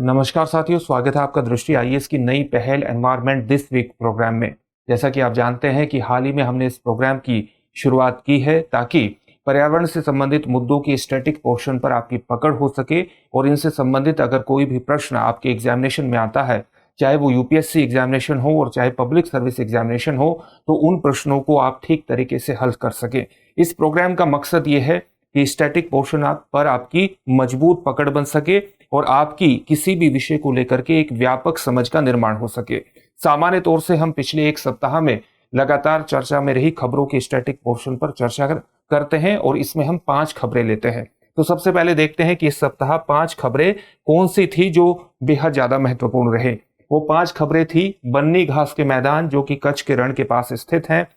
नमस्कार साथियों, स्वागत है आपका दृष्टि आईएएस की नई पहल एनवायरनमेंट दिस वीक प्रोग्राम में। जैसा कि आप जानते हैं कि हाल ही में हमने इस प्रोग्राम की शुरुआत की है ताकि पर्यावरण से संबंधित मुद्दों की स्टैटिक पोर्शन पर आपकी पकड़ हो सके और इनसे संबंधित अगर कोई भी प्रश्न आपके एग्जामिनेशन में आता है, चाहे वो यूपीएससी एग्जामिनेशन हो और चाहे पब्लिक सर्विस एग्जामिनेशन हो, तो उन प्रश्नों को आप ठीक तरीके से हल कर सके। इस प्रोग्राम का मकसद ये है कि स्टैटिक पोर्शन पर आपकी मजबूत पकड़ बन सके और आपकी किसी भी विषय को लेकर के एक व्यापक समझ का निर्माण हो सके। सामान्य तौर से हम पिछले एक सप्ताह में लगातार चर्चा में रही खबरों के स्टैटिक पोर्शन पर चर्चा करते हैं और इसमें हम 5 खबरें लेते हैं। तो सबसे पहले देखते हैं कि इस सप्ताह 5 खबरें कौन सी थी जो बेहद ज्यादा महत्वपूर्ण रहे। वो 5 खबरें थी बन्नी घास के मैदान जो कि कच्छ के रण के पास स्थित हैं,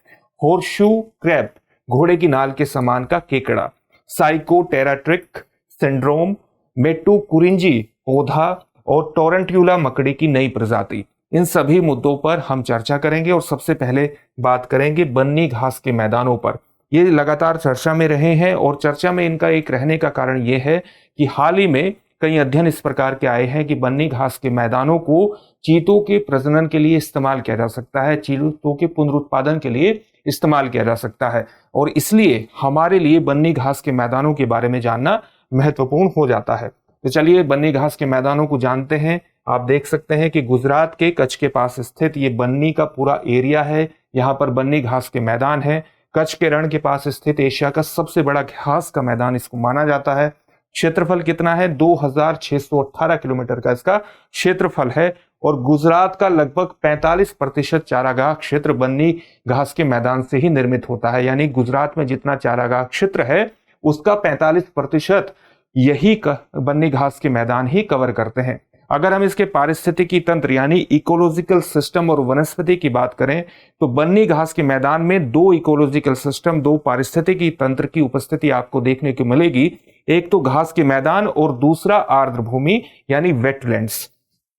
हॉर्सशू क्रैब घोड़े की नाल के समान का केकड़ा, साइकोटेराट्रिक सिंड्रोम, मेट्टू कुरिंजी पौधा और टोरंट्यूला मकड़ी की नई प्रजाति। इन सभी मुद्दों पर हम चर्चा करेंगे और सबसे पहले बात करेंगे बन्नी घास के मैदानों पर। ये लगातार चर्चा में रहे हैं और चर्चा में इनका एक रहने का कारण ये है कि हाल ही में कई अध्ययन इस प्रकार के आए हैं कि बन्नी घास के मैदानों को चीतों के प्रजनन के लिए इस्तेमाल किया जा सकता है, चीतों के पुनरुत्पादन के लिए इस्तेमाल किया जा सकता है और इसलिए हमारे लिए बन्नी घास के मैदानों के बारे में जानना महत्वपूर्ण हो जाता है। तो चलिए बन्नी घास के मैदानों को जानते हैं। आप देख सकते हैं कि गुजरात के कच्छ के पास स्थित ये बन्नी का पूरा एरिया है। यहाँ पर बन्नी घास के मैदान है। कच्छ के रण के पास स्थित एशिया का सबसे बड़ा घास का मैदान इसको माना जाता है। क्षेत्रफल कितना है? 2618 किलोमीटर का इसका क्षेत्रफल है और गुजरात का लगभग 45% चारागाह क्षेत्र बन्नी घास के मैदान से ही निर्मित होता है। यानी गुजरात में जितना चारागाह क्षेत्र है उसका 45% यही बन्नी घास के मैदान ही कवर करते हैं। अगर हम इसके पारिस्थितिकी तंत्र यानी इकोलॉजिकल सिस्टम और वनस्पति की बात करें तो बन्नी घास के मैदान में 2 इकोलॉजिकल सिस्टम, 2 पारिस्थितिकी तंत्र की उपस्थिति आपको देखने को मिलेगी। एक तो घास के मैदान और दूसरा आर्द्र भूमि यानी वेटलैंड्स।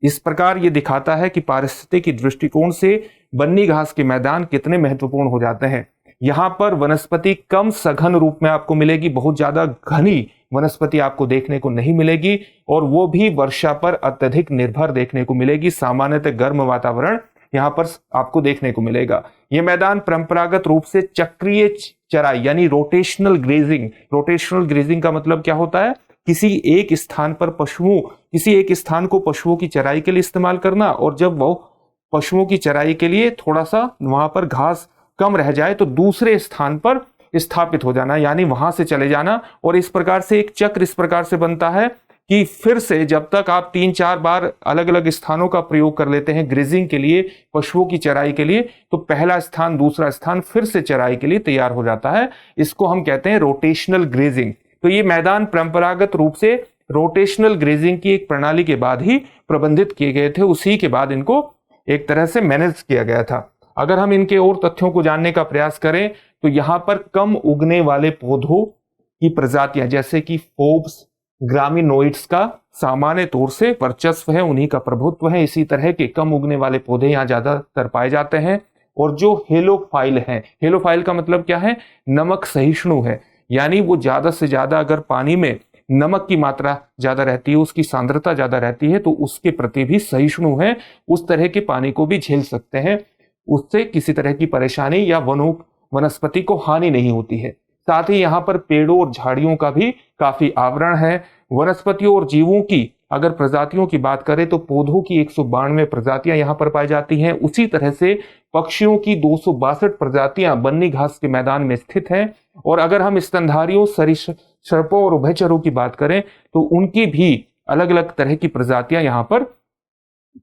इस प्रकार ये दिखाता है कि पारिस्थितिकी दृष्टिकोण से बन्नी घास के मैदान कितने महत्वपूर्ण हो जाते हैं। यहाँ पर वनस्पति कम सघन रूप में आपको मिलेगी, बहुत ज्यादा घनी वनस्पति आपको देखने को नहीं मिलेगी और वो भी वर्षा पर अत्यधिक निर्भर देखने को मिलेगी। सामान्यतः गर्म वातावरण यहाँ पर आपको देखने को मिलेगा। ये मैदान परंपरागत रूप से चक्रीय चराई यानी रोटेशनल ग्रेजिंग का मतलब क्या होता है? किसी एक स्थान को पशुओं की चराई के लिए इस्तेमाल करना और जब वो पशुओं की चराई के लिए थोड़ा सा वहां पर घास कम रह जाए तो दूसरे स्थान पर स्थापित हो जाना, यानी वहां से चले जाना। और इस प्रकार से एक चक्र इस प्रकार से बनता है कि फिर से जब तक आप 3-4 बार अलग अलग स्थानों का प्रयोग कर लेते हैं ग्रेजिंग के लिए, पशुओं की चराई के लिए, तो पहला स्थान दूसरा स्थान फिर से चराई के लिए तैयार हो जाता है। इसको हम कहते हैं रोटेशनल ग्रेजिंग। तो ये मैदान परंपरागत रूप से रोटेशनल ग्रेजिंग की एक प्रणाली के बाद ही प्रबंधित किए गए थे, उसी के बाद इनको एक तरह से मैनेज किया गया था। अगर हम इनके और तथ्यों को जानने का प्रयास करें तो यहाँ पर कम उगने वाले पौधों की प्रजातियां जैसे कि फोब्स, ग्रामिनोइड्स का सामान्य तौर से वर्चस्व है, उन्हीं का प्रभुत्व है। इसी तरह के कम उगने वाले पौधे यहाँ ज्यादातर पाए जाते हैं। और जो हेलोफाइल है, हेलोफाइल का मतलब क्या है? नमक सहिष्णु है, यानी वो ज्यादा से ज्यादा अगर पानी में नमक की मात्रा ज्यादा रहती है, उसकी सांद्रता ज्यादा रहती है तो उसके प्रति भी सहिष्णु है, उस तरह के पानी को भी झेल सकते हैं, उससे किसी तरह की परेशानी या वनस्पति को हानि नहीं होती है। साथ ही यहाँ पर पेड़ों और झाड़ियों का भी काफी आवरण है। वनस्पतियों और जीवों की अगर प्रजातियों की बात करें तो पौधों की 192 प्रजातियां यहाँ पर पाई जाती हैं। उसी तरह से पक्षियों की 262 प्रजातियां बन्नी घास के मैदान में स्थित हैं। और अगर हम स्तनधारियों, सरीसृपों और उभयचरों की बात करें तो उनकी भी अलग अलग तरह की प्रजातियां यहाँ पर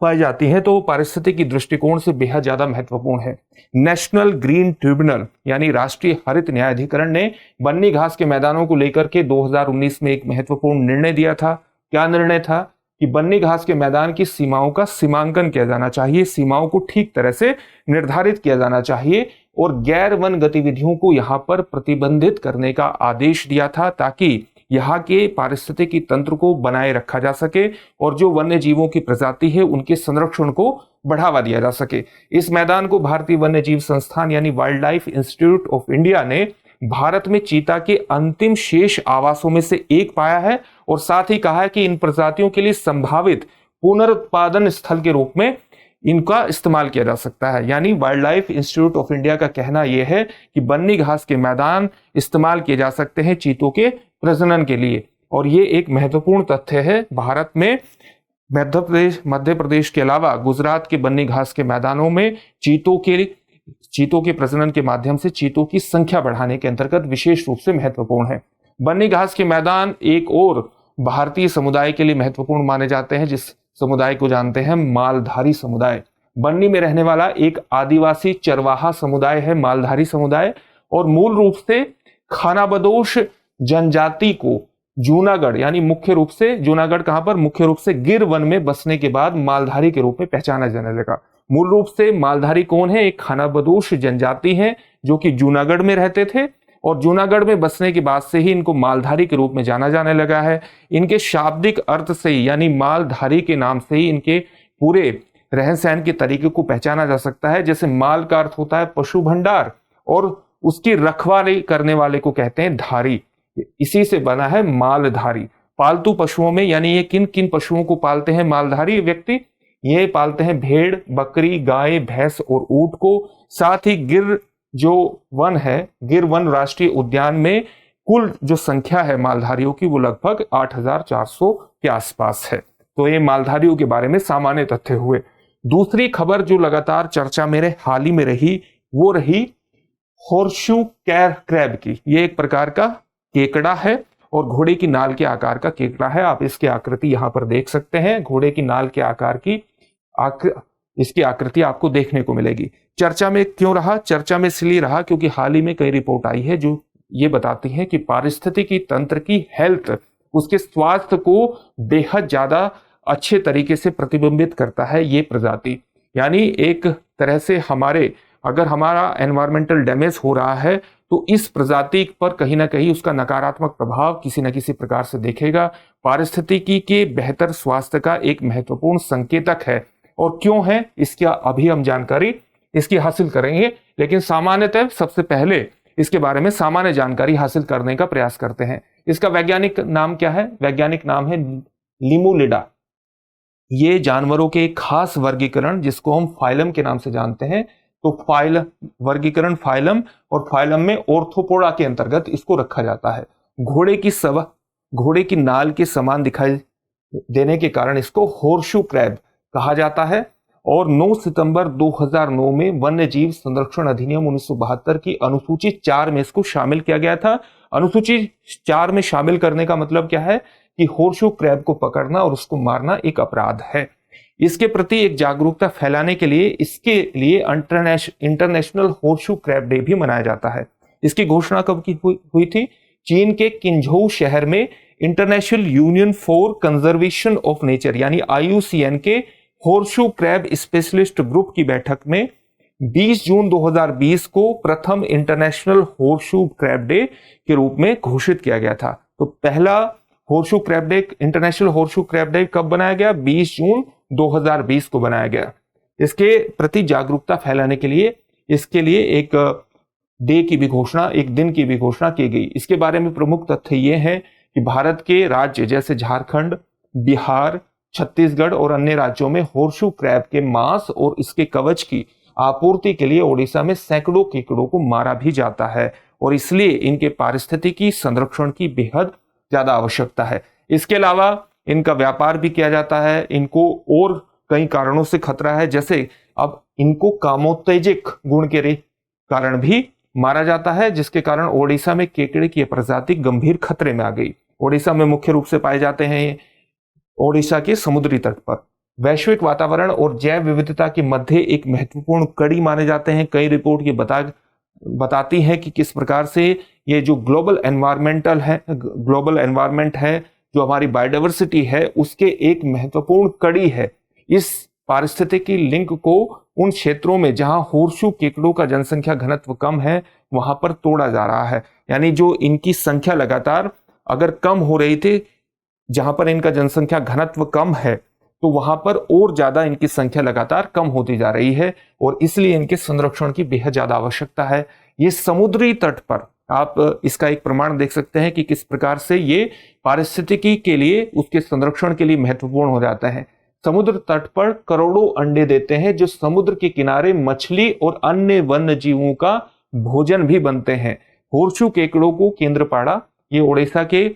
पाई जाती हैं, तो पारिस्थितिकी दृष्टिकोण से बेहद ज्यादा महत्वपूर्ण है। नेशनल ग्रीन ट्रिब्यूनल यानी राष्ट्रीय हरित न्यायाधिकरण ने बन्नी घास के मैदानों को लेकर के 2019 में एक महत्वपूर्ण निर्णय दिया था। क्या निर्णय था? कि बन्नी घास के मैदान की सीमाओं का सीमांकन किया जाना चाहिए, सीमाओं को ठीक तरह से निर्धारित किया जाना चाहिए और गैर वन गतिविधियों को यहाँ पर प्रतिबंधित करने का आदेश दिया था ताकि यहाँ के पारिस्थितिकी तंत्र को बनाए रखा जा सके और जो वन्य जीवों की प्रजाति है उनके संरक्षण को बढ़ावा दिया जा सके। इस मैदान को भारतीय वन्य जीव संस्थान यानी wild life institute of India ने भारत में चीता के अंतिम शेष आवासों में से एक पाया है और साथ ही कहा है कि इन प्रजातियों के लिए संभावित पुनरुत्पादन स्थल के रूप में इनका इस्तेमाल किया जा सकता है। यानी wild life institute of India का कहना यह है कि बन्नी घास के मैदान इस्तेमाल किए जा सकते हैं चीतों के प्रजनन के लिए। और ये एक महत्वपूर्ण तथ्य है। भारत में मध्य प्रदेश के अलावा गुजरात के बन्नी घास के मैदानों में चीतों के प्रजनन के माध्यम से चीतों की संख्या बढ़ाने के अंतर्गत विशेष रूप से महत्वपूर्ण है। बन्नी घास के मैदान एक और भारतीय समुदाय के लिए महत्वपूर्ण माने जाते हैं, जिस समुदाय को जानते हैं मालधारी समुदाय। बन्नी में रहने वाला एक आदिवासी चरवाहा समुदाय है मालधारी समुदाय, और मूल रूप से खानाबदोश जनजाति को जूनागढ़, यानी मुख्य रूप से जूनागढ़ कहां पर, मुख्य रूप से गिर वन में बसने के बाद मालधारी के रूप में पहचाना जाने लगा। मूल रूप से मालधारी कौन है? एक खानाबदोश जनजाति है जो कि जूनागढ़ में रहते थे, और जूनागढ़ में बसने के बाद से ही इनको मालधारी के रूप में जाना जाने लगा है। इनके शाब्दिक अर्थ से ही, यानी मालधारी के नाम से ही इनके पूरे रहन सहन के तरीके को पहचाना जा सकता है। जैसे माल का अर्थ होता है पशु भंडार, और उसकी रखवाली करने वाले को कहते हैं धारी, इसी से बना है मालधारी। पालतू पशुओं में, यानी ये किन किन पशुओं को पालते हैं मालधारी व्यक्ति? ये पालते हैं भेड़, बकरी, गाय, भैंस और ऊंट को। साथ ही गिर जो वन है, गिर वन राष्ट्रीय उद्यान में कुल जो संख्या है मालधारियों की वो लगभग 8,400 के आसपास है। तो ये मालधारियों के बारे में सामान्य तथ्य हुए। दूसरी खबर जो लगातार चर्चा में हाल ही में रही वो रही हॉर्सशू क्रैब की। ये एक प्रकार का केकड़ा है और घोड़े की नाल के आकार का केकड़ा है। आप इसकी आकृति यहां पर देख सकते हैं। घोड़े की नाल के आकार की इसकी आकृति आपको देखने को मिलेगी। चर्चा में क्यों रहा? चर्चा में इसलिए रहा क्योंकि हाल ही में कई रिपोर्ट आई है जो ये बताती है कि पारिस्थितिकी तंत्र की हेल्थ, उसके स्वास्थ्य को बेहद ज्यादा अच्छे तरीके से प्रतिबिंबित करता है ये प्रजाति। यानी एक तरह से अगर हमारा एनवायरमेंटल डैमेज हो रहा है तो इस प्रजाति पर कहीं ना कहीं उसका नकारात्मक प्रभाव किसी न किसी प्रकार से देखेगा। पारिस्थितिकी के बेहतर स्वास्थ्य का एक महत्वपूर्ण संकेतक है। और क्यों है इसकी अभी हम जानकारी इसकी हासिल करेंगे, लेकिन सामान्यतः सबसे पहले इसके बारे में सामान्य जानकारी हासिल करने का प्रयास करते हैं। इसका वैज्ञानिक नाम क्या है? वैज्ञानिक नाम है लिमुलिडा। ये जानवरों के एक खास वर्गीकरण जिसको हम फाइलम के नाम से जानते हैं, तो वर्गीकरण फाइलम, और फाइलम में ऑर्थोपोडा के अंतर्गत इसको रखा जाता है। घोड़े की नाल के समान दिखाई देने के कारण इसको हॉर्सशू क्रैब कहा जाता है। और 9 सितंबर 2009 में वन्य जीव संरक्षण अधिनियम 1972 की अनुसूची 4 में इसको शामिल किया गया था। अनुसूची 4 में शामिल करने का मतलब क्या है कि हॉर्सशू क्रैब को पकड़ना और उसको मारना एक अपराध है। इसके प्रति एक जागरूकता फैलाने के लिए इसके लिए इंटरनेशनल हॉर्सशू क्रैब डे भी मनाया जाता है। इसकी घोषणा कब की हुई थी? चीन के किंझोउ शहर में international union for conservation of nature यानी IUCN के हॉर्सशू क्रैब स्पेशलिस्ट ग्रुप की बैठक में 20 जून 2020 को प्रथम इंटरनेशनल हॉर्सशू क्रैब डे के रूप में घोषित किया गया था। तो पहला horseshoe crab day, international horseshoe crab day कब बनाया गया? 20 जून 2020 को बनाया गया। इसके प्रति जागरूकता फैलाने के लिए इसके लिए एक डे की भी घोषणा, एक दिन की भी घोषणा की गई। इसके बारे में प्रमुख तथ्य ये है कि भारत के राज्य जैसे झारखंड, बिहार, छत्तीसगढ़ और अन्य राज्यों में हॉर्सशू क्रैब के मांस और इसके कवच की आपूर्ति के लिए ओडिशा में सैकड़ों केकड़ों को मारा भी जाता है, और इसलिए इनके पारिस्थितिकी संरक्षण की बेहद ज्यादा आवश्यकता है। इसके अलावा इनका व्यापार भी किया जाता है। इनको और कई कारणों से खतरा है, जैसे अब इनको कामोत्तेजक गुण के कारण भी मारा जाता है, जिसके कारण ओडिशा में केकड़े की प्रजाति गंभीर खतरे में आ गई। ओडिशा में मुख्य रूप से पाए जाते हैं ओडिशा के समुद्री तट पर। वैश्विक वातावरण और जैव विविधता के मध्य एक महत्वपूर्ण कड़ी माने जाते हैं। कई रिपोर्ट ये बताती हैं कि किस प्रकार से ये जो ग्लोबल एनवायरमेंट है, जो हमारी बायोडाइवर्सिटी है, उसके एक महत्वपूर्ण कड़ी है। इस पारिस्थितिकी लिंक को उन क्षेत्रों में जहां हॉर्सशू केकड़ों का जनसंख्या घनत्व कम है वहां पर तोड़ा जा रहा है। यानी जो इनकी संख्या लगातार अगर कम हो रही थी, जहां पर इनका जनसंख्या घनत्व कम है, तो वहां पर और ज्यादा इनकी संख्या लगातार कम होती जा रही है, और इसलिए इनके संरक्षण की बेहद ज्यादा आवश्यकता है। ये समुद्री तट पर आप इसका एक प्रमाण देख सकते हैं कि किस प्रकार से ये पारिस्थितिकी के लिए, उसके संरक्षण के लिए महत्वपूर्ण हो जाता है। समुद्र तट पर करोड़ों अंडे देते हैं जो समुद्र के किनारे मछली और अन्य वन्य जीवों का भोजन भी बनते हैं। होर्शू केकड़ों को केंद्रपाड़ा, ये ओडिशा के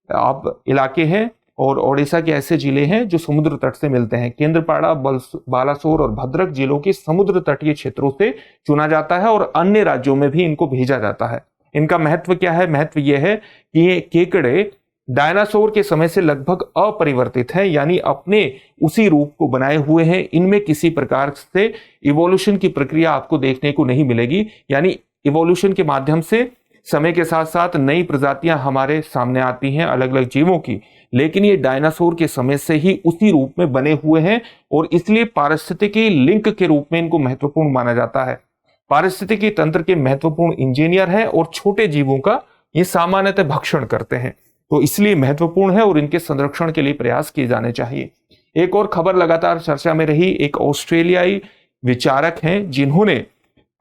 आप इलाके हैं और ओडिशा के ऐसे जिले हैं जो समुद्र तट से मिलते हैं। केंद्रपाड़ा, बालासोर और भद्रक जिलों के समुद्र तटीय क्षेत्रों से चुना जाता है और अन्य राज्यों में भी इनको भेजा जाता है। इनका महत्व क्या है? महत्व यह है कि ये केकड़े डायनासोर के समय से लगभग अपरिवर्तित हैं, यानी अपने उसी रूप को बनाए हुए हैं। इनमें किसी प्रकार से इवोल्यूशन की प्रक्रिया आपको देखने को नहीं मिलेगी, यानी इवोल्यूशन के माध्यम से समय के साथ साथ नई प्रजातियां हमारे सामने आती हैं अलग अलग जीवों की, लेकिन ये डायनासोर के समय से ही उसी रूप में बने हुए हैं और इसलिए पारिस्थितिकी लिंक के रूप में इनको महत्वपूर्ण माना जाता है। पारिस्थितिकी तंत्र के महत्वपूर्ण इंजीनियर है और छोटे जीवों का ये सामान्यतः भक्षण करते हैं, तो इसलिए महत्वपूर्ण है और इनके संरक्षण के लिए प्रयास किए जाने चाहिए। एक और खबर लगातार चर्चा में रही, एक ऑस्ट्रेलियाई विचारक हैं जिन्होंने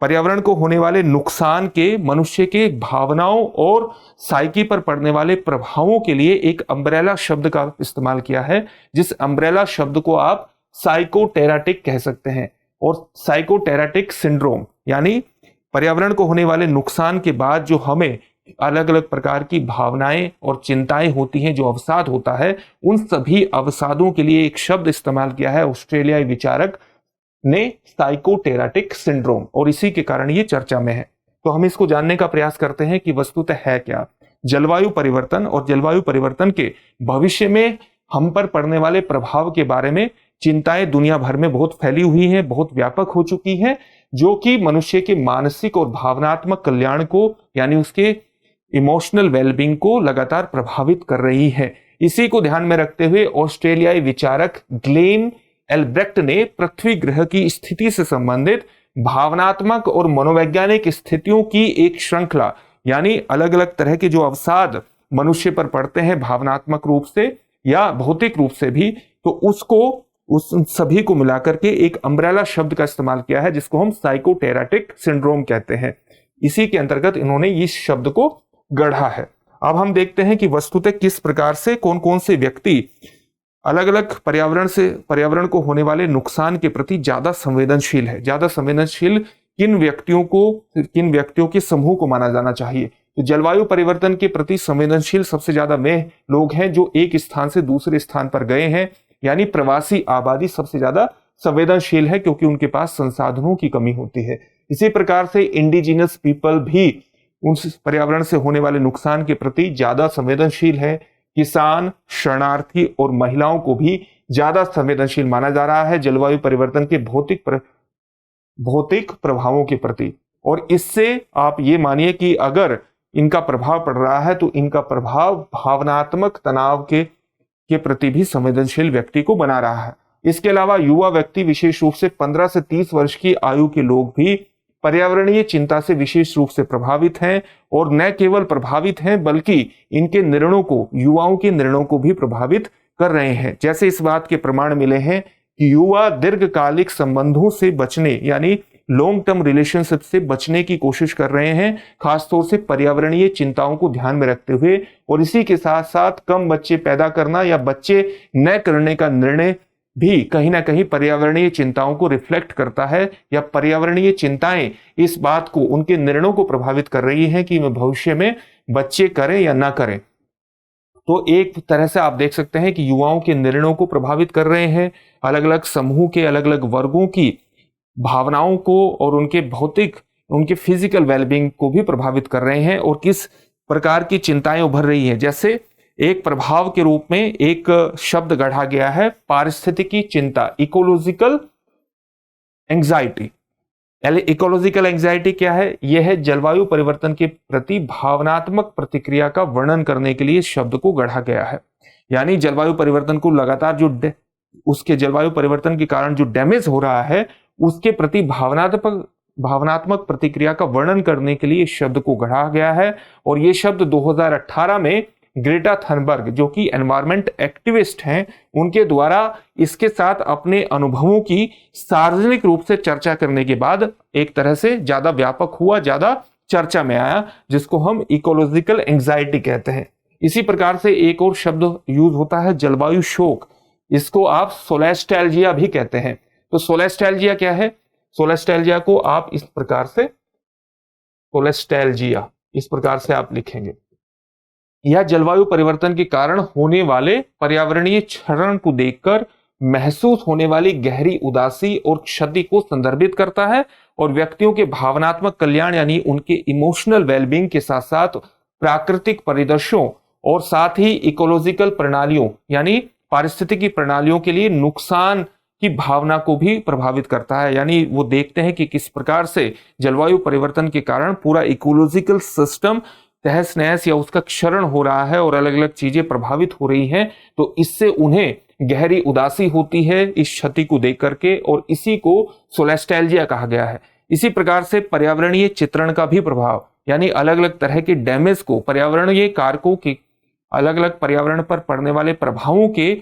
पर्यावरण को होने वाले नुकसान के मनुष्य के भावनाओं और साइकी पर पड़ने वाले प्रभावों के लिए एक अम्ब्रेला शब्द का इस्तेमाल किया है, जिस अम्ब्रेला शब्द को आप साइकोटेराटिक कह सकते हैं। और साइकोटेराटिक सिंड्रोम यानी पर्यावरण को होने वाले नुकसान के बाद जो हमें अलग अलग प्रकार की भावनाएं और चिंताएं होती हैं, जो अवसाद होता है, उन सभी अवसादों के लिए एक शब्द इस्तेमाल किया है ऑस्ट्रेलियाई विचारक ने, साइकोटेराटिक सिंड्रोम, और इसी के कारण ये चर्चा में है। तो हम इसको जानने का प्रयास करते हैं कि वस्तुतः है क्या जलवायु परिवर्तन, और जलवायु परिवर्तन के भविष्य में हम पर पड़ने वाले प्रभाव के बारे में चिंताएं दुनिया भर में बहुत फैली हुई हैं, बहुत व्यापक हो चुकी हैं, जो कि मनुष्य के मानसिक और भावनात्मक कल्याण को यानी उसके इमोशनल वेलबींग को लगातार प्रभावित कर रही है। इसी को ध्यान में रखते हुए ऑस्ट्रेलियाई विचारक ग्लेन एल्ब्रेक्ट ने पृथ्वी ग्रह की स्थिति से संबंधित भावनात्मक और मनोवैज्ञानिक स्थितियों की एक श्रृंखला, यानी अलग अलग तरह के जो अवसाद मनुष्य पर पड़ते हैं भावनात्मक रूप से या भौतिक रूप से भी, तो उसको उस सभी को मिलाकर के एक अम्ब्रेला शब्द का इस्तेमाल किया है, जिसको हम साइकोटेराटिक सिंड्रोम कहते हैं। इसी के अंतर्गत इन्होंने इस शब्द को गढ़ा है। अब हम देखते हैं कि वस्तुतः किस प्रकार से कौन कौन से व्यक्ति अलग अलग पर्यावरण को होने वाले नुकसान के प्रति ज्यादा संवेदनशील है। ज्यादा संवेदनशील किन व्यक्तियों के समूह को माना जाना चाहिए? तो जलवायु परिवर्तन के प्रति संवेदनशील सबसे ज्यादा वे लोग हैं जो एक स्थान से दूसरे स्थान पर गए हैं, यानी प्रवासी आबादी सबसे ज्यादा संवेदनशील है, क्योंकि उनके पास संसाधनों की कमी होती है। इसी प्रकार से इंडिजिनस पीपल भी उन पर्यावरण से होने वाले नुकसान के प्रति ज्यादा संवेदनशील है। किसान, शरणार्थी और महिलाओं को भी ज्यादा संवेदनशील माना जा रहा है जलवायु परिवर्तन के भौतिक प्रभावों के प्रति। और इससे आप ये मानिए कि अगर इनका प्रभाव पड़ रहा है तो इनका प्रभाव भावनात्मक तनाव के प्रति भी संवेदनशील व्यक्ति को बना रहा है। इसके अलावा युवा व्यक्ति, विशेष रूप से 15 से 30 वर्ष की आयु के लोग भी पर्यावरणीय चिंता से विशेष रूप से प्रभावित हैं, और न केवल प्रभावित हैं बल्कि इनके निर्णयों को, युवाओं के निर्णयों को भी प्रभावित कर रहे हैं। जैसे इस बात के प्रमाण मिले हैं कि युवा दीर्घकालिक संबंधों से बचने यानी लॉन्ग टर्म रिलेशनशिप से बचने की कोशिश कर रहे हैं, खासतौर से पर्यावरणीय चिंताओं को ध्यान में रखते हुए। और इसी के साथ साथ कम बच्चे पैदा करना या बच्चे न करने का निर्णय भी कहीं ना कहीं पर्यावरणीय चिंताओं को रिफ्लेक्ट करता है, या पर्यावरणीय चिंताएं इस बात को, उनके निर्णयों को प्रभावित कर रही हैं कि वे भविष्य में बच्चे करें या ना करें। तो एक तरह से आप देख सकते हैं कि युवाओं के निर्णयों को प्रभावित कर रहे हैं, अलग अलग समूह के अलग अलग वर्गों की भावनाओं को और उनके फिजिकल वेलबींग को भी प्रभावित कर रहे हैं, और किस प्रकार की चिंताएं उभर रही है। जैसे एक प्रभाव के रूप में एक शब्द गढ़ा गया है, पारिस्थितिकी चिंता, इकोलॉजिकल एंजाइटी। इकोलॉजिकल एंजाइटी क्या है? यह है जलवायु परिवर्तन के प्रति भावनात्मक प्रतिक्रिया का वर्णन करने के लिए शब्द को गढ़ा गया है। यानी जलवायु परिवर्तन को लगातार उसके जलवायु परिवर्तन के कारण जो डैमेज हो रहा है, उसके प्रति भावनात्मक प्रतिक्रिया का वर्णन करने के लिए इस शब्द को गढ़ा गया है। और यह शब्द 2018 में ग्रेटा थनबर्ग, जो कि एनवायरमेंट एक्टिविस्ट हैं, उनके द्वारा इसके साथ अपने अनुभवों की सार्वजनिक रूप से चर्चा करने के बाद एक तरह से ज्यादा व्यापक हुआ, ज्यादा चर्चा में आया, जिसको हम इकोलॉजिकल एंजाइटी कहते हैं। इसी प्रकार से एक और शब्द यूज होता है, जलवायु शोक। इसको आप सोलेस्टैल्जिया भी कहते हैं। तो सोलेस्टैल्जिया क्या है? सोलेस्टैल्जिया को आप इस प्रकार से, सोलेस्टैल्जिया इस प्रकार से आप लिखेंगे। यह जलवायु परिवर्तन के कारण होने वाले पर्यावरणीय क्षरण को देखकर महसूस होने वाली गहरी उदासी और क्षति को संदर्भित करता है और व्यक्तियों के भावनात्मक कल्याण यानी उनके इमोशनल वेलबींग के साथ साथ प्राकृतिक परिदृश्यों और साथ ही इकोलॉजिकल प्रणालियों यानी पारिस्थितिकी प्रणालियों के लिए नुकसान की भावना को भी प्रभावित करता है। यानी वो देखते हैं कि किस प्रकार से जलवायु परिवर्तन के कारण पूरा इकोलॉजिकल सिस्टम तहस नहस या उसका क्षरण हो रहा है और अलग अलग चीजें प्रभावित हो रही हैं, तो इससे उन्हें गहरी उदासी होती है इस क्षति को देख करके, और इसी को सोलेस्टैल्जिया कहा गया है। इसी प्रकार से पर्यावरणीय चित्रण का भी प्रभाव यानी अलग अलग तरह के डैमेज को, पर्यावरणीय कारकों के अलग अलग पर्यावरण पर पड़ने वाले प्रभावों के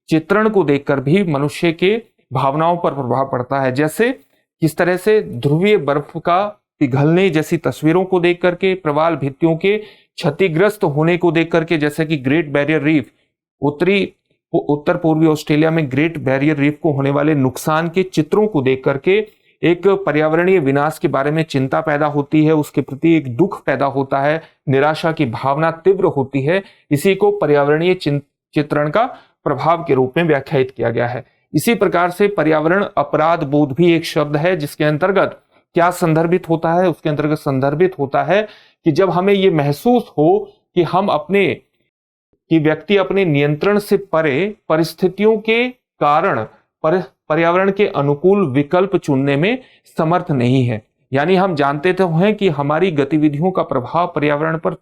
चित्रण को देखकर भी मनुष्य के भावनाओं पर प्रभाव पड़ता है। जैसे किस तरह से ध्रुवीय बर्फ का पिघलने जैसी तस्वीरों को देख करके, प्रवाल भित्तियों के क्षतिग्रस्त होने को देख करके, जैसे कि ग्रेट बैरियर रीफ, उत्तर पूर्वी ऑस्ट्रेलिया में ग्रेट बैरियर रीफ को होने वाले नुकसान के चित्रों को देख करके एक पर्यावरणीय विनाश के बारे में चिंता पैदा होती है, उसके प्रति एक दुख पैदा होता है, निराशा की भावना तीव्र होती है। इसी को पर्यावरणीय चित्रण का प्रभाव के रूप में व्याख्यायित किया गया है। इसी प्रकार से पर्यावरण अपराध बोध भी एक शब्द है, जिसके अंतर्गत क्या संदर्भित होता है? उसके अंतर्गत संदर्भित होता है कि जब हमें यह महसूस हो कि व्यक्ति अपने नियंत्रण से परे परिस्थितियों के कारण पर्यावरण के अनुकूल विकल्प चुनने में समर्थ नहीं है। यानी हम जानते तो हैं कि हमारी गतिविधियों का प्रभाव पर्यावरण पर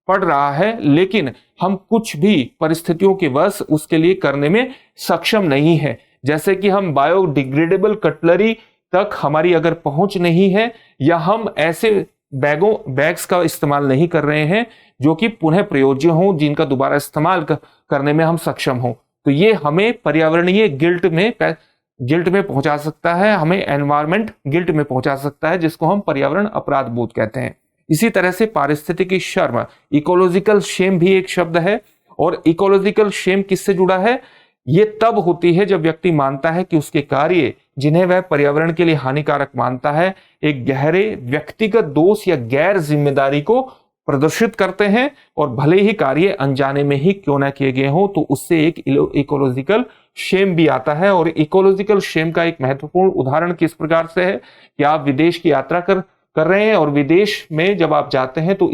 पड़ रहा है, लेकिन हम कुछ भी परिस्थितियों के वश उसके लिए करने में सक्षम नहीं है। जैसे कि हम बायोडिग्रेडेबल कटलरी तक हमारी अगर पहुंच नहीं है, या हम ऐसे बैग्स का इस्तेमाल नहीं कर रहे हैं जो कि पुनः प्रयोज्य हों, जिनका दोबारा इस्तेमाल करने में हम सक्षम हों, तो ये हमें पर्यावरणीय गिल्ट में पहुंचा सकता है, हमें एनवायरमेंट गिल्ट में पहुंचा सकता है, जिसको हम पर्यावरण अपराध बोध कहते हैं। इसी तरह से पारिस्थितिकी शर्म, इकोलॉजिकल शेम भी एक शब्द है। और इकोलॉजिकल शेम किससे जुड़ा है? ये तब होती है जब व्यक्ति मानता है कि उसके कार्य, जिन्हें वह पर्यावरण के लिए हानिकारक मानता है, एक गहरे व्यक्तिगत दोष या गैर जिम्मेदारी को प्रदर्शित करते हैं, और भले ही कार्य अनजाने में ही क्यों ना किए गए हों, तो उससे एक इकोलॉजिकल शेम भी आता है। और इकोलॉजिकल शेम का एक महत्वपूर्ण उदाहरण किस प्रकार से है कि आप विदेश की यात्रा कर रहे हैं, और विदेश में जब आप जाते हैं तो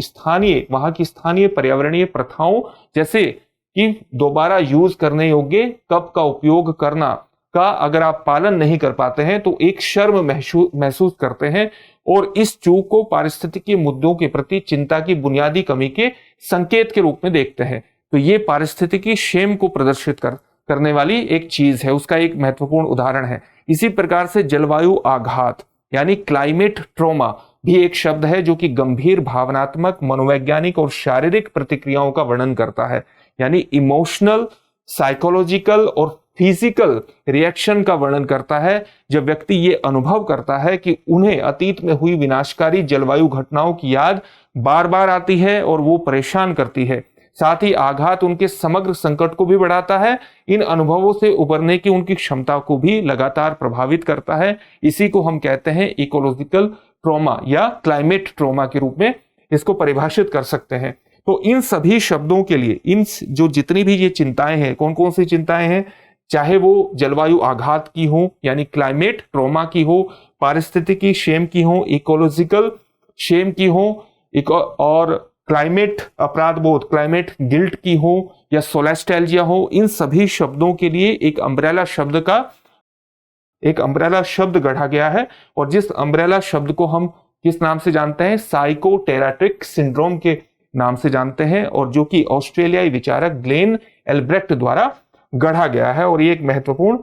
वहां की स्थानीय पर्यावरणीय प्रथाओं, जैसे कि दोबारा यूज करने योग्य कप का उपयोग करना का अगर आप पालन नहीं कर पाते हैं तो एक शर्म महसूस करते हैं, और इस चूक को पारिस्थितिकी मुद्दों के प्रति चिंता की बुनियादी कमी के संकेत के रूप में देखते हैं। तो ये पारिस्थितिकी शेम को प्रदर्शित करने वाली एक चीज है, उसका एक महत्वपूर्ण उदाहरण है। इसी प्रकार से जलवायु आघात यानी क्लाइमेट ट्रॉमा भी एक शब्द है, जो कि गंभीर भावनात्मक, मनोवैज्ञानिक और शारीरिक प्रतिक्रियाओं का वर्णन करता है। यानी इमोशनल, साइकोलॉजिकल और फिजिकल रिएक्शन का वर्णन करता है, जब व्यक्ति ये अनुभव करता है कि उन्हें अतीत में हुई विनाशकारी जलवायु घटनाओं की याद बार बार आती है और वो परेशान करती है। साथ ही आघात उनके समग्र संकट को भी बढ़ाता है, इन अनुभवों से उबरने की उनकी क्षमता को भी लगातार प्रभावित करता है। इसी को हम कहते हैं इकोलॉजिकल ट्रॉमा या क्लाइमेट ट्रॉमा के रूप में इसको परिभाषित कर सकते हैं। तो इन सभी शब्दों के लिए इन जो जितनी भी ये चिंताएं हैं, कौन कौन सी चिंताएं हैं, चाहे वो जलवायु आघात की हो यानी क्लाइमेट ट्रॉमा की हो, पारिस्थितिकी शेम की हो, इकोलॉजिकल शेम की हो, और क्लाइमेट अपराध बोध, क्लाइमेट गिल्ट की हो, या सोलेस्टैल्जिया हो, इन सभी शब्दों के लिए एक अम्ब्रेला शब्द गढ़ा गया है। और जिस अम्ब्रेला शब्द को हम किस नाम से जानते हैं? साइकोटेराट्रिक सिंड्रोम के नाम से जानते हैं, और जो कि ऑस्ट्रेलियाई विचारक ग्लेन एल्ब्रेक्ट द्वारा गढ़ा गया है, और ये एक महत्वपूर्ण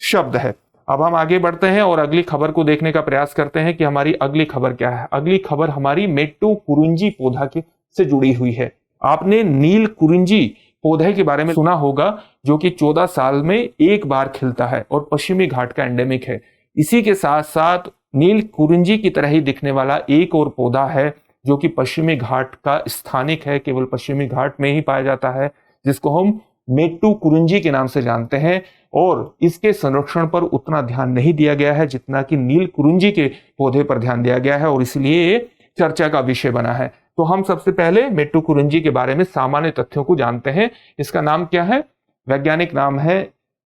शब्द है। अब हम आगे बढ़ते हैं और अगली खबर को देखने का प्रयास करते हैं कि हमारी अगली खबर क्या है। अगली खबर हमारी मेट्टू कुरिंजी पौधा से जुड़ी हुई है। आपने नील कुरिंजी पौधे के बारे में सुना होगा, जो कि 14 साल में एक बार खिलता है और पश्चिमी घाट का एंडेमिक है। इसी के साथ साथ नील कुरिंजी की तरह ही दिखने वाला एक और पौधा है, जो कि पश्चिमी घाट का स्थानिक है, केवल पश्चिमी घाट में ही पाया जाता है, जिसको हम मेट्टू कुरिंजी के नाम से जानते हैं, और इसके संरक्षण पर उतना ध्यान नहीं दिया गया है जितना कि नील कुरिंजी के पौधे पर ध्यान दिया गया है, और इसलिए ये चर्चा का विषय बना है। तो हम सबसे पहले मेट्टू कुरिंजी के बारे में सामान्य तथ्यों को जानते हैं। इसका नाम क्या है? वैज्ञानिक नाम है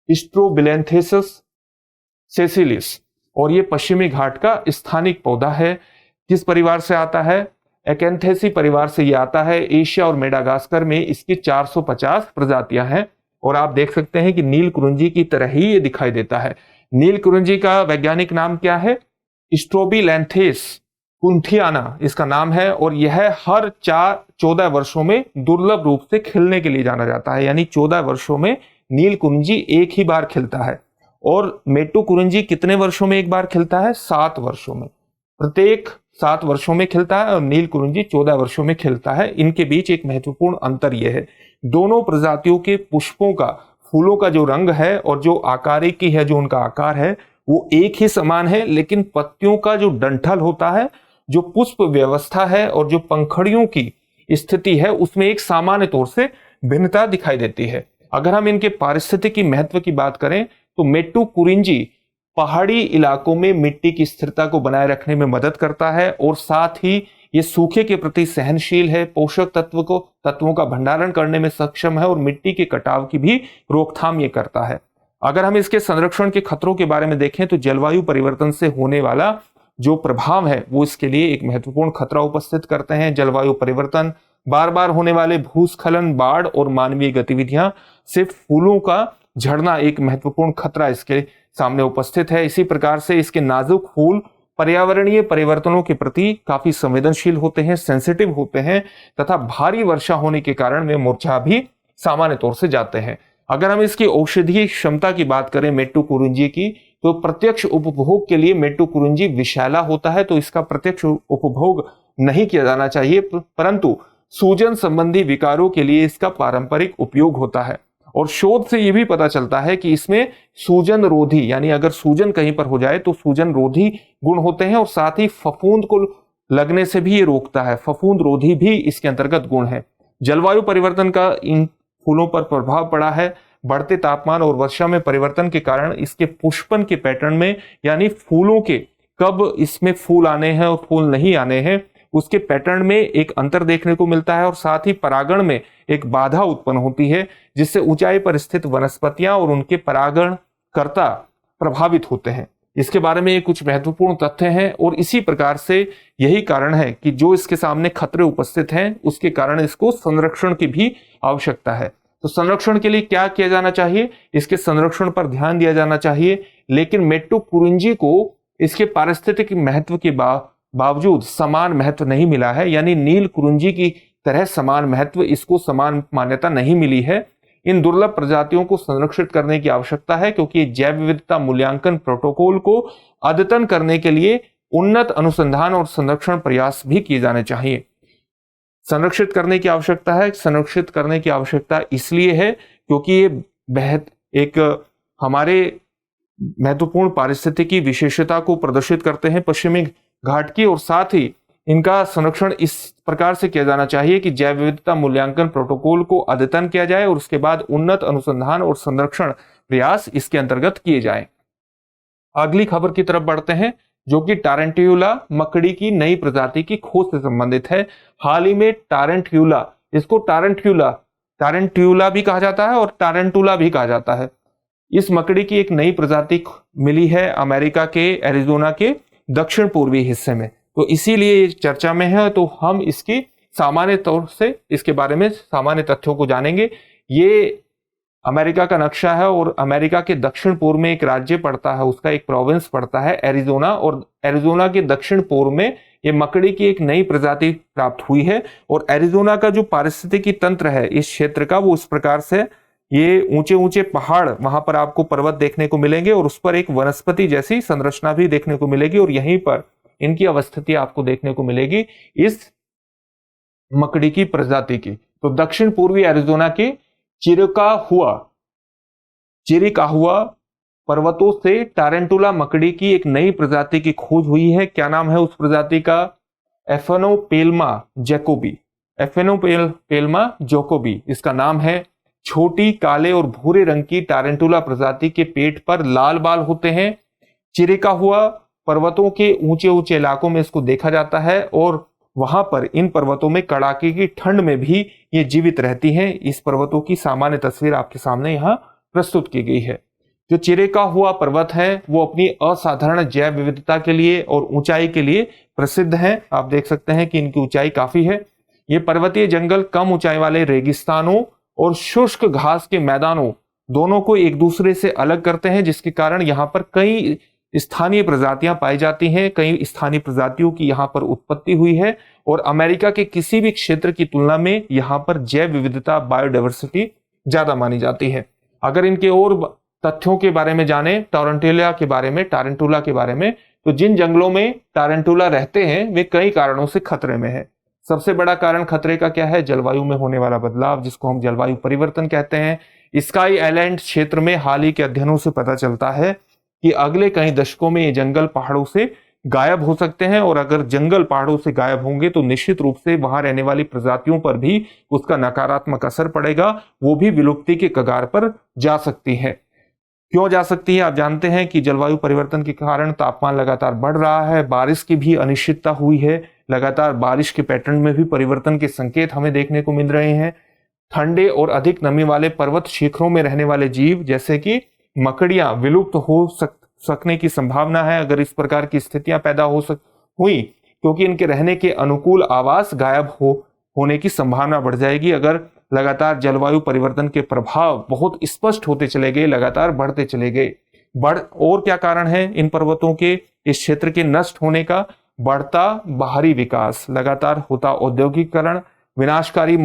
स्ट्रोबिलेंथेसिस सेसिलिस, और ये पश्चिमी घाट का स्थानिक पौधा है। किस परिवार से आता है? एकेंथेसी परिवार से ये आता है। एशिया और मेडागास्कर में इसकी 450 प्रजातियां हैं, और आप देख सकते हैं कि नील कुरिंजी की तरह ही ये दिखाई देता है। नील कुरिंजी का वैज्ञानिक नाम क्या है? स्ट्रोबिलैंथेस कुंथियाना इसका नाम है, और यह हर 14 वर्षों में दुर्लभ रूप से खिलने के लिए जाना जाता है। यानी 14 वर्षों में नील कुरिंजी एक ही बार खिलता है। और मेट्टू कुरिंजी कितने वर्षों में एक बार खिलता है? 7 वर्षों में। प्रत्येक 7 वर्षों में खिलता है, और नील कुरिंजी 14 वर्षों में खिलता है। इनके बीच एक महत्वपूर्ण अंतर यह है, दोनों प्रजातियों के पुष्पों का, फूलों का जो रंग है और जो आकारिकी है, जो उनका आकार है, वो एक ही समान है, लेकिन पत्तियों का जो डंठल होता है, जो पुष्प व्यवस्था है और जो पंखड़ियों की स्थिति है, उसमें एक सामान्य तौर से भिन्नता दिखाई देती है। अगर हम इनके पारिस्थितिकी महत्व की बात करें तो मेट्टू कुरिंजी पहाड़ी इलाकों में मिट्टी की स्थिरता को बनाए रखने में मदद करता है, और साथ ही ये सूखे के प्रति सहनशील है, पोषक तत्वों का भंडारण करने में सक्षम है, और मिट्टी के कटाव की भी रोकथाम ये करता है। अगर हम इसके संरक्षण के खतरों के बारे में देखें तो जलवायु परिवर्तन से होने वाला जो प्रभाव है वो इसके लिए एक महत्वपूर्ण खतरा उपस्थित करते हैं। जलवायु परिवर्तन, बार बार होने वाले भूस्खलन, बाढ़ और मानवीय गतिविधियां से फूलों का झड़ना एक महत्वपूर्ण खतरा इसके सामने उपस्थित है। इसी प्रकार से इसके नाजुक फूल पर्यावरणीय परिवर्तनों के प्रति काफी संवेदनशील होते हैं, सेंसिटिव होते हैं, तथा भारी वर्षा होने के कारण वे मुरझा भी सामान्य तौर से जाते हैं। अगर हम इसकी औषधीय क्षमता की बात करें मेट्टू कुरिंजी की, तो प्रत्यक्ष उपभोग के लिए मेट्टू कुरिंजी विषैला होता है, तो इसका प्रत्यक्ष उपभोग नहीं किया जाना चाहिए, परंतु सूजन संबंधी विकारों के लिए इसका पारंपरिक उपयोग होता है। और शोध से यह भी पता चलता है कि इसमें सूजन रोधी, यानी अगर सूजन कहीं पर हो जाए तो सूजन रोधी गुण होते हैं, और साथ ही फफूंद को लगने से भी ये रोकता है, फफूंद रोधी भी इसके अंतर्गत गुण है। जलवायु परिवर्तन का इन फूलों पर प्रभाव पड़ा है। बढ़ते तापमान और वर्षा में परिवर्तन के कारण इसके पुष्पन के पैटर्न में, यानी फूलों के कब इसमें फूल आने हैं और फूल नहीं आने हैं, उसके पैटर्न में एक अंतर देखने को मिलता है, और साथ ही परागण में एक बाधा उत्पन्न होती है, जिससे ऊंचाई पर स्थित वनस्पतियां और उनके परागणकर्ता प्रभावित होते हैं। इसके बारे में ये कुछ महत्वपूर्ण तथ्य हैं, और इसी प्रकार से यही कारण है कि जो इसके सामने खतरे उपस्थित हैं, उसके कारण इसको संरक्षण की भी आवश्यकता है। तो संरक्षण के लिए क्या किया जाना चाहिए? इसके संरक्षण पर ध्यान दिया जाना चाहिए, लेकिन मेट्टू कुरिंजी को इसके पारिस्थितिक महत्व के बावजूद समान महत्व नहीं मिला है, यानी नील कुरिंजी की तरह समान महत्व, इसको समान मान्यता नहीं मिली है। इन दुर्लभ प्रजातियों को संरक्षित करने की आवश्यकता है, क्योंकि जैव विविधता मूल्यांकन प्रोटोकॉल को अद्यतन करने के लिए उन्नत अनुसंधान और संरक्षण प्रयास भी किए जाने चाहिए। संरक्षित करने की आवश्यकता है, संरक्षित करने की आवश्यकता इसलिए है क्योंकि ये एक हमारे महत्वपूर्ण पारिस्थितिकी विशेषता को प्रदर्शित करते हैं पश्चिमी घाट की, और साथ ही इनका संरक्षण इस प्रकार से किया जाना चाहिए कि जैव विविधता मूल्यांकन प्रोटोकॉल को अद्यतन किया जाए, और उसके बाद उन्नत अनुसंधान और संरक्षण प्रयास इसके अंतर्गत किए जाएं। अगली खबर की तरफ बढ़ते हैं, जो कि टारंट्यूला मकड़ी की नई प्रजाति की खोज से संबंधित है। हाल ही में टारंट्यूला, इसको टारंट्यूला भी कहा जाता है और टारंटुला भी कहा जाता है, इस मकड़ी की एक नई प्रजाति मिली है अमेरिका के एरिजोना के दक्षिण पूर्वी हिस्से में, तो इसीलिए चर्चा में है। तो हम इसकी सामान्य तौर से इसके बारे में सामान्य तथ्यों को जानेंगे। ये अमेरिका का नक्शा है, और अमेरिका के दक्षिण पूर्व में एक राज्य पड़ता है, उसका एक प्रोविंस पड़ता है एरिजोना, और एरिजोना के दक्षिण पूर्व में ये मकड़ी की एक नई प्रजाति प्राप्त हुई है। और एरिजोना का जो पारिस्थितिकी तंत्र है इस क्षेत्र का, वो इस प्रकार से, ये ऊंचे ऊंचे पहाड़, वहां पर आपको पर्वत देखने को मिलेंगे, और उस पर एक वनस्पति जैसी संरचना भी देखने को मिलेगी, और यहीं पर इनकी अवस्थिति आपको देखने को मिलेगी इस मकड़ी की प्रजाति की। तो दक्षिण पूर्वी एरिजोना के चिरिकाहुआ पर्वतों से टारंटुला मकड़ी की एक नई प्रजाति की खोज हुई है। क्या नाम है उस प्रजाति का? एफेनोपेल्मा जैकोबी, एफेनोपेल्मा जैकोबी इसका नाम है। छोटी काले और भूरे रंग की टारंटुला प्रजाति के पेट पर लाल बाल होते हैं। चिरेका हुआ पर्वतों के ऊंचे ऊंचे इलाकों में इसको देखा जाता है और वहां पर इन पर्वतों में कड़ाके की ठंड में भी ये जीवित रहती हैं। इस पर्वतों की सामान्य तस्वीर आपके सामने यहाँ प्रस्तुत की गई है। जो चिरेका हुआ पर्वत है वो अपनी असाधारण जैव विविधता के लिए और ऊंचाई के लिए प्रसिद्ध है। आप देख सकते हैं कि इनकी ऊंचाई काफी है। ये पर्वतीय जंगल कम ऊंचाई वाले रेगिस्तानों और शुष्क घास के मैदानों दोनों को एक दूसरे से अलग करते हैं, जिसके कारण यहाँ पर कई स्थानीय प्रजातियां पाई जाती हैं। कई स्थानीय प्रजातियों की यहाँ पर उत्पत्ति हुई है और अमेरिका के किसी भी क्षेत्र की तुलना में यहाँ पर जैव विविधता बायोडाइवर्सिटी ज्यादा मानी जाती है। अगर इनके और तथ्यों के बारे में जाने, टारंटुला के बारे में, तो जिन जंगलों में टारंटुला रहते हैं वे कई कारणों से खतरे में है। सबसे बड़ा कारण खतरे का क्या है? जलवायु में होने वाला बदलाव, जिसको हम जलवायु परिवर्तन कहते हैं। स्काई आइलैंड क्षेत्र में हाल ही के अध्ययनों से पता चलता है कि अगले कई दशकों में ये जंगल पहाड़ों से गायब हो सकते हैं और अगर जंगल पहाड़ों से गायब होंगे तो निश्चित रूप से वहां रहने वाली प्रजातियों पर भी उसका नकारात्मक असर पड़ेगा। वो भी विलुप्ति के कगार पर जा सकती है। क्यों जा सकती है? आप जानते हैं कि जलवायु परिवर्तन के कारण तापमान लगातार बढ़ रहा है, बारिश की भी अनिश्चितता हुई है, लगातार बारिश के पैटर्न में भी परिवर्तन के संकेत हमें देखने को मिल रहे हैं। ठंडे और अधिक नमी वाले पर्वत शिखरों में रहने वाले जीव जैसे कि मकड़ियां विलुप्त हो सकने की संभावना है अगर इस प्रकार की स्थितियां पैदा हुई, क्योंकि इनके रहने के अनुकूल आवास गायब होने की संभावना बढ़ जाएगी। अगर लगातार जलवायु परिवर्तन के प्रभाव बहुत स्पष्ट होते चले गए, लगातार बढ़ते चले गए। और क्या कारण है इन पर्वतों के इस क्षेत्र के नष्ट होने का? बढ़ता बाहरी विकास, लगातार होता औद्योगिकरण, विनाशकारी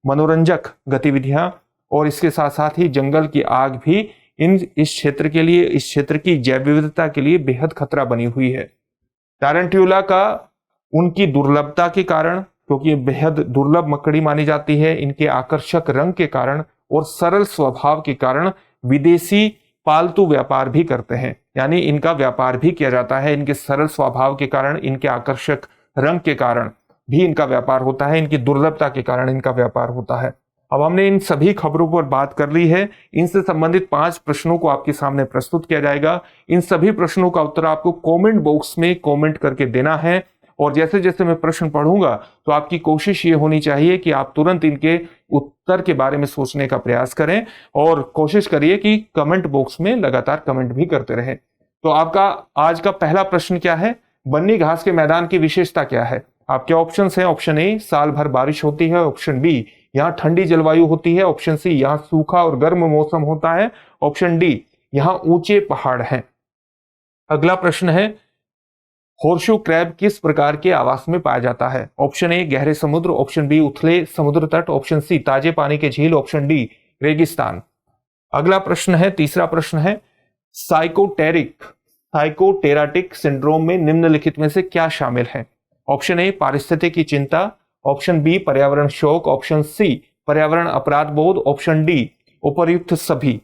मनोरंजक गतिविधियां और इसके साथ साथ ही जंगल की आग भी इस क्षेत्र की जैव विविधता के लिए बेहद खतरा बनी हुई है। टारंटुला का उनकी दुर्लभता के कारण, क्योंकि ये बेहद दुर्लभ मकड़ी मानी जाती है, इनके आकर्षक रंग के कारण और सरल स्वभाव के कारण विदेशी पालतू व्यापार भी करते हैं, यानी इनका व्यापार भी किया जाता है। इनके सरल स्वभाव के कारण, इनके आकर्षक रंग के कारण भी इनका व्यापार होता है, इनकी दुर्लभता के कारण इनका व्यापार होता है। अब हमने इन सभी खबरों पर बात कर ली है। इनसे संबंधित 5 प्रश्नों को आपके सामने प्रस्तुत किया जाएगा। इन सभी प्रश्नों का उत्तर आपको कमेंट बॉक्स में कमेंट करके देना है और जैसे जैसे मैं प्रश्न पढ़ूंगा तो आपकी कोशिश ये होनी चाहिए कि आप तुरंत इनके उत्तर के बारे में सोचने का प्रयास करें और कोशिश करिए कि कमेंट बॉक्स में लगातार कमेंट भी करते रहें। तो आपका आज का पहला प्रश्न क्या है? बन्नी घास के मैदान की विशेषता क्या है? आपके ऑप्शंस हैं। ऑप्शन ए, साल भर बारिश होती है। ऑप्शन बी, यहाँ ठंडी जलवायु होती है। ऑप्शन सी, यहाँ सूखा और गर्म मौसम होता है। ऑप्शन डी, यहाँ ऊंचे पहाड़ हैं। अगला प्रश्न है, होर्शू क्रैब किस प्रकार के आवास में पाया जाता है? ऑप्शन ए, गहरे समुद्र। ऑप्शन बी, उथले समुद्र तट। ऑप्शन सी, ताजे पानी के झील। ऑप्शन डी, रेगिस्तान। अगला प्रश्न है, तीसरा प्रश्न है, साइकोटेराटिक सिंड्रोम में निम्नलिखित में से क्या शामिल है? ऑप्शन ए, पारिस्थितिकी चिंता। ऑप्शन बी, पर्यावरण शोक। ऑप्शन सी, पर्यावरण अपराध बोध। ऑप्शन डी, उपर्युक्त सभी।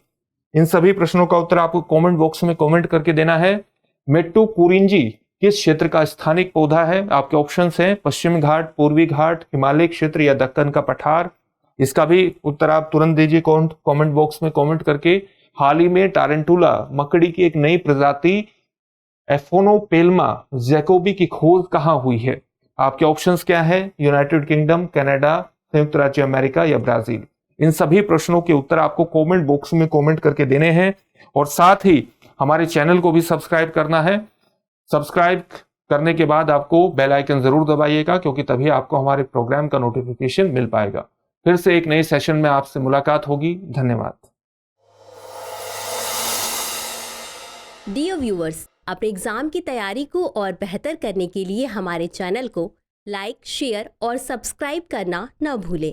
इन सभी प्रश्नों का उत्तर आपको कमेंट बॉक्स में कमेंट करके देना है। मेट्टू कुरिंजी किस क्षेत्र का स्थानिक पौधा है? आपके ऑप्शंस हैं पश्चिमी घाट, पूर्वी घाट, हिमालय क्षेत्र या दक्कन का पठार। इसका भी उत्तर आप तुरंत दीजिए कमेंट बॉक्स में कमेंट करके। हाल ही में टारंटुला मकड़ी की एक नई प्रजाति एफोनोपेल्मा जैकोबी की खोज कहां हुई है? आपके ऑप्शंस क्या है? यूनाइटेड किंगडम, कनाडा, संयुक्त राज्य अमेरिका या ब्राजील। इन सभी प्रश्नों के उत्तर आपको कमेंट बॉक्स में कमेंट करके देने हैं और साथ ही हमारे चैनल को भी सब्सक्राइब करना है। सब्सक्राइब करने के बाद आपको बेल आइकन जरूर दबाइएगा, क्योंकि तभी आपको हमारे प्रोग्राम का नोटिफिकेशन मिल पाएगा। फिर से एक नए सेशन में आपसे मुलाकात होगी। धन्यवाद। डियर व्यूअर्स, अपने एग्जाम की तैयारी को और बेहतर करने के लिए हमारे चैनल को लाइक, शेयर और सब्सक्राइब करना न भूलें।